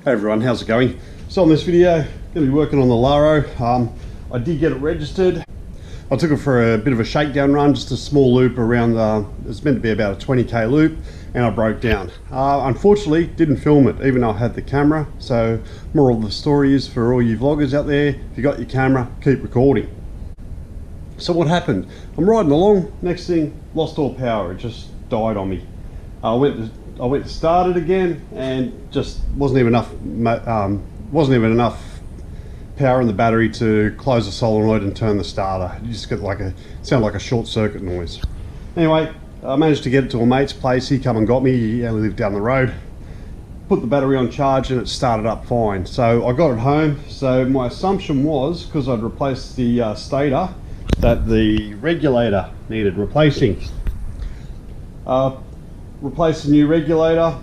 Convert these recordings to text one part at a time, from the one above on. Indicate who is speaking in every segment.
Speaker 1: Hey everyone, how's it going? So on this video, I'm going to be working on the Laro. I did get it registered. I took it for a bit of a shakedown run, just a small loop around it's meant to be about a 20k loop, and I broke down. Unfortunately, didn't film it, even though I had the camera. So moral of the story is, for all you vloggers out there, if you got your camera, keep recording. So what happened? I'm riding along, next thing, lost all power. It just died on me. I went to start it again, and just wasn't even enough power in the battery to close the solenoid and turn the starter. You just get sound like a short circuit noise. Anyway, I managed to get it to a mate's place. He come and got me. He only lived down the road. Put the battery on charge and it started up fine. So I got it home. So my assumption was, because I'd replaced the stator, that the regulator needed replacing. Replaced the new regulator,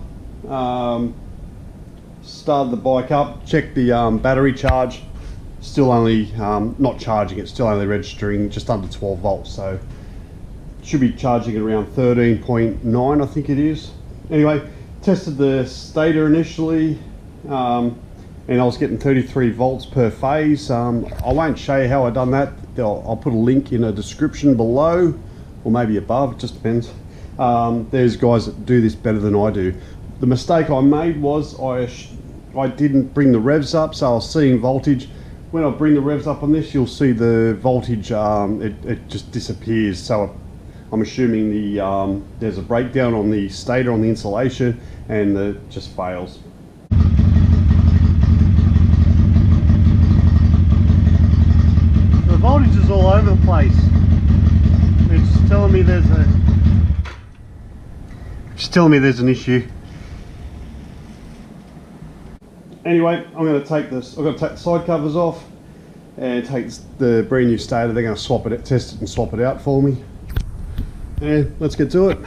Speaker 1: started the bike up, checked the battery charge, still only, not charging it, still only registering just under 12 volts, so should be charging at around 13.9 I think it is. Anyway, tested the stator initially, and I was getting 33 volts per phase. I won't show you how I done that. I'll put a link in a description below, or maybe above, it just depends. There's guys that do this better than I do. The mistake I made was I didn't bring the revs up, so I was seeing voltage. When I bring the revs up on this, you'll see the voltage, it just disappears. So I'm assuming there's a breakdown on the stator, on the insulation, and it just fails. The voltage is all over the place. It's telling me there's an issue. Anyway, I'm going to take this. I've got to take the side covers off and take the brand new stator. They're going to swap it, test it, and swap it out for me. And let's get to it.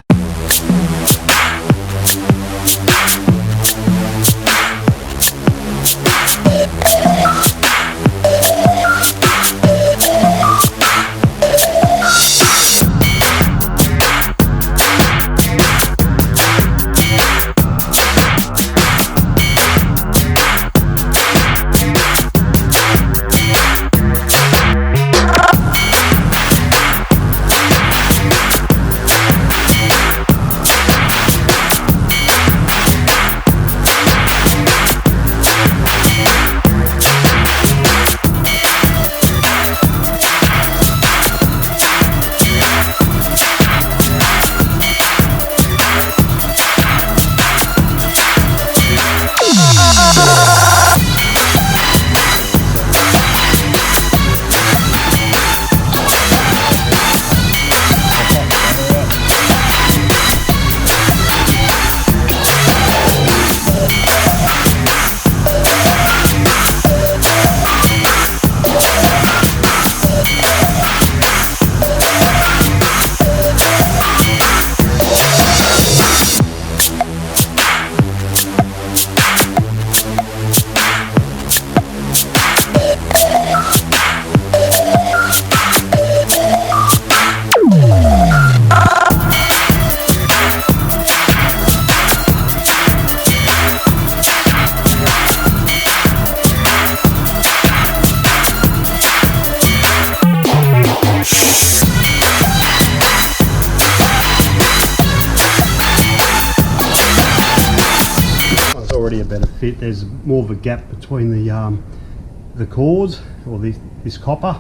Speaker 1: Already a better fit. There's more of a gap between the cores, or this copper.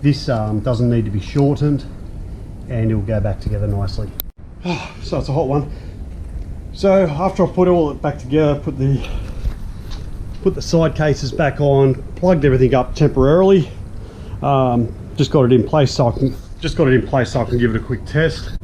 Speaker 1: This doesn't need to be shortened, and it'll go back together nicely. So it's a hot one. So after I put all it back together, put the side cases back on, plugged everything up temporarily, just got it in place so I can give it a quick test.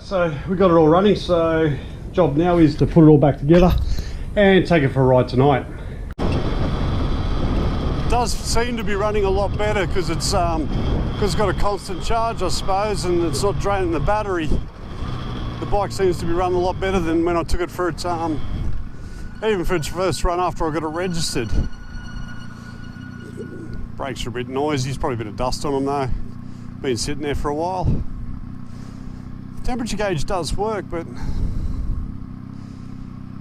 Speaker 1: So we got it all running, so job now is to put it all back together and take it for a ride tonight. It does seem to be running a lot better because it's got a constant charge, I suppose, and it's not draining the battery. The bike seems to be running a lot better than when I took it for its even for its first run after I got it registered. Brakes are a bit noisy, there's probably a bit of dust on them though. Been sitting there for a while. The temperature gauge does work, but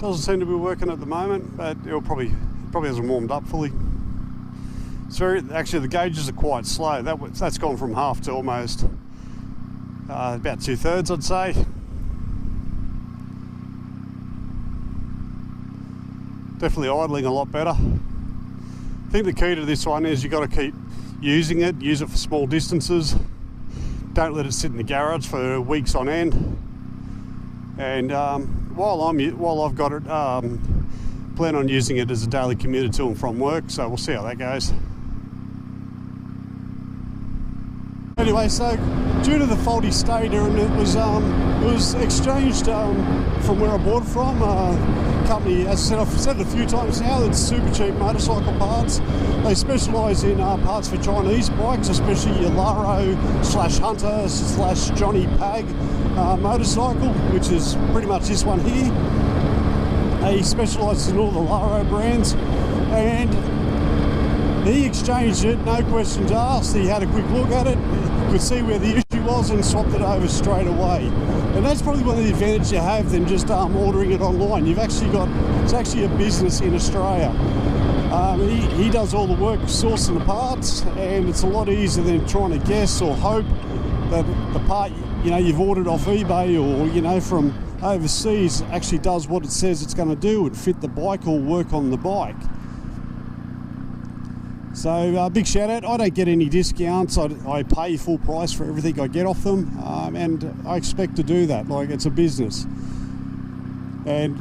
Speaker 1: doesn't seem to be working at the moment, but it probably hasn't warmed up fully. It's actually the gauges are quite slow. That's gone from half to almost about 2/3, I'd say. Definitely idling a lot better. I think the key to this one is you got to keep using it. Use it for small distances. Don't let it sit in the garage for weeks on end. And while I've got it, plan on using it as a daily commuter to and from work. So we'll see how that goes. Anyway, so due to the faulty stator, and it was exchanged from where I bought it from. Company, as I said, I've said it a few times now, it's super cheap motorcycle parts. They specialise in parts for Chinese bikes, especially your Laro /Hunter / Johnny Pag motorcycle, which is pretty much this one here. He specialises in all the Laro brands, and he exchanged it, no questions asked. He had a quick look at it, could see where the issue was and swapped it over straight away. And that's probably one of the advantages you have than just ordering it online. It's actually a business in Australia. He does all the work sourcing the parts, and it's a lot easier than trying to guess or hope that the part you've ordered off eBay or from overseas actually does what it says it's going to do and fit the bike or work on the bike. So big shout out. I don't get any discounts. I pay full price for everything I get off them, and I expect to do that. Like, it's a business. And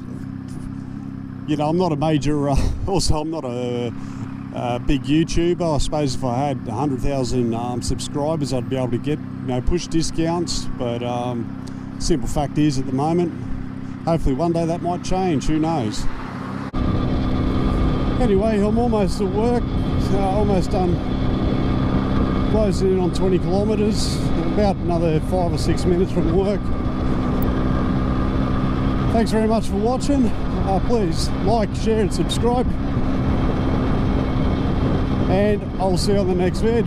Speaker 1: I'm not a major also I'm not a big YouTuber. I suppose if I had 100,000 subscribers, I'd be able to get push discounts, but simple fact is, at the moment, hopefully one day that might change, who knows. Anyway, I'm almost at work. Almost done, closing in on 20 kilometres, about another 5 or 6 minutes from work. Thanks very much for watching. Please like, share and subscribe, and I'll see you on the next vid.